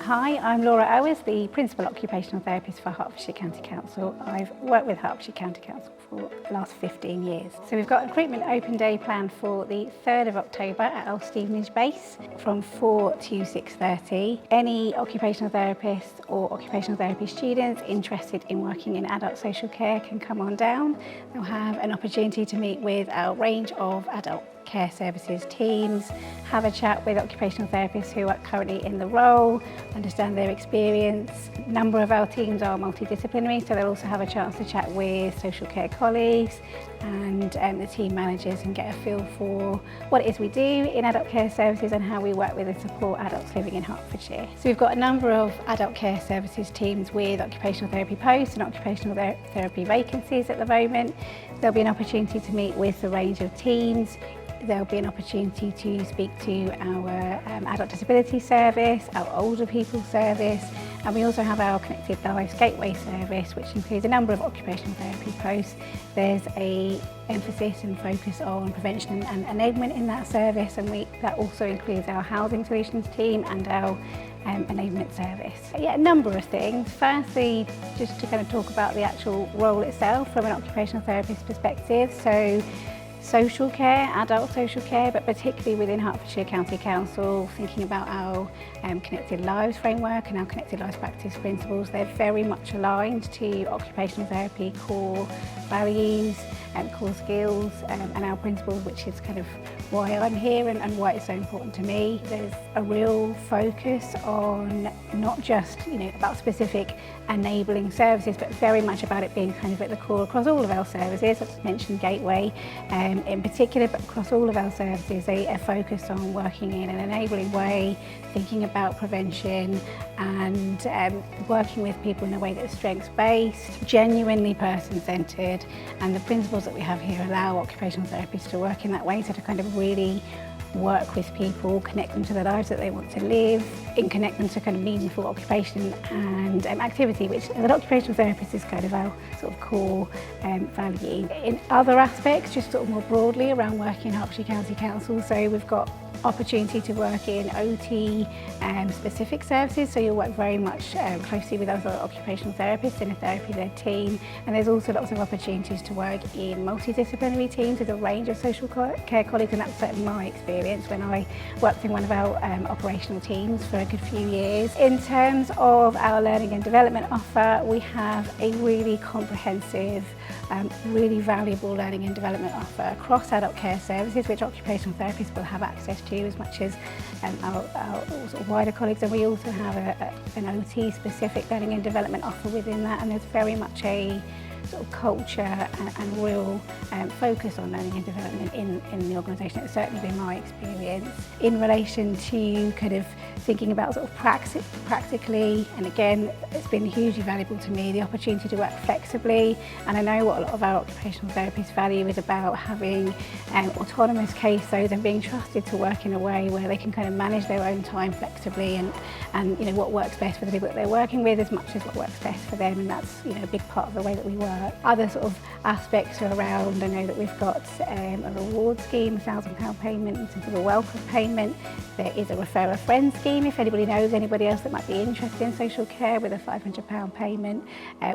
Hi, I'm Laura Owers, the Principal Occupational Therapist for Hertfordshire County Council. I've worked with Hertfordshire County Council for the last 15 years. So we've got a recruitment open day planned for the 3rd of October at Old Stevenage Base from 4 to 6:30. Any occupational therapists or occupational therapy students interested in working in adult social care can come on down. They'll have an opportunity to meet with our range of adult care services teams, have a chat with occupational therapists who are currently in the role, understand their experience. A number of our teams are multidisciplinary, so they'll also have a chance to chat with social care colleagues and the team managers and get a feel for what it is we do in adult care services and how we work with and support adults living in Hertfordshire. So we've got a number of adult care services teams with occupational therapy posts and occupational therapy vacancies at the moment. There'll be an opportunity to meet with a range of teams. There'll be an opportunity to speak to our adult disability service, our older people service, and we also have our Connected Lives Gateway service, which includes a number of occupational therapy posts. There's an emphasis and focus on prevention and enablement in that service, and that also includes our housing solutions team and our enablement service. Yeah, a number of things. Firstly, just to kind of talk about the actual role itself from an occupational therapist perspective. So social care, adult social care, but particularly within Hertfordshire County Council, thinking about our Connected Lives framework and our Connected Lives practice principles. They're very much aligned to occupational therapy core values and core skills and our principles, which is kind of why I'm here and why it's so important to me. There's a real focus on not just about specific enabling services, but very much about it being kind of at the core across all of our services. I've mentioned Gateway in particular, but across all of our services, a focus on working in an enabling way, thinking about prevention and working with people in a way that's strengths-based, genuinely person-centred, and the principles that we have here allow occupational therapists to work in that way, so to kind of really work with people, connect them to the lives that they want to live, and connect them to kind of meaningful occupation and activity, which as an occupational therapist is kind of our sort of core value. In other aspects, just sort of more broadly around working in Hertfordshire County Council, so we've got opportunity to work in OT specific services, so you'll work very much closely with other occupational therapists in a therapy-led team, and there's also lots of opportunities to work in multidisciplinary teams with a range of social care colleagues, and that's certainly my experience when I worked in one of our operational teams for a good few years. In terms of our learning and development offer, we have a really comprehensive, really valuable learning and development offer across adult care services, which occupational therapists will have access to as much as our sort of wider colleagues, and we also have an OT specific learning and development offer within that, and there's very much a sort of culture and real focus on learning and development in the organisation. It's certainly been my experience. In relation to kind of thinking about sort of practically, and again, it's been hugely valuable to me, the opportunity to work flexibly, and I know what a lot of our occupational therapists value is about having autonomous caseloads and being trusted to work in a way where they can kind of manage their own time flexibly and what works best for the people that they're working with as much as what works best for them, and that's a big part of the way that we work. Other sort of aspects are around, I know that we've got a reward scheme, £1,000 payment in terms of a welcome payment. There is a refer a friend scheme if anybody knows anybody else that might be interested in social care, with a £500 payment.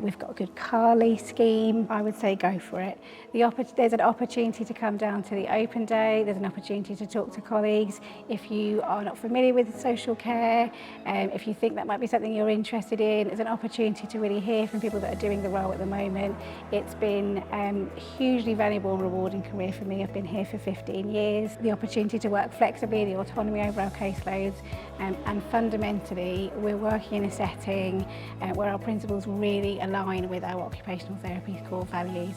We've got a good car lease scheme. I would say go for it. There's an opportunity to come down to the open day. There's an opportunity to talk to colleagues. If you are not familiar with social care, if you think that might be something you're interested in, there's an opportunity to really hear from people that are doing the role at the moment. It's been a hugely valuable, rewarding career for me. I've been here for 15 years. The opportunity to work flexibly, the autonomy over our caseloads, and fundamentally we're working in a setting where our principles really align with our occupational therapy core values.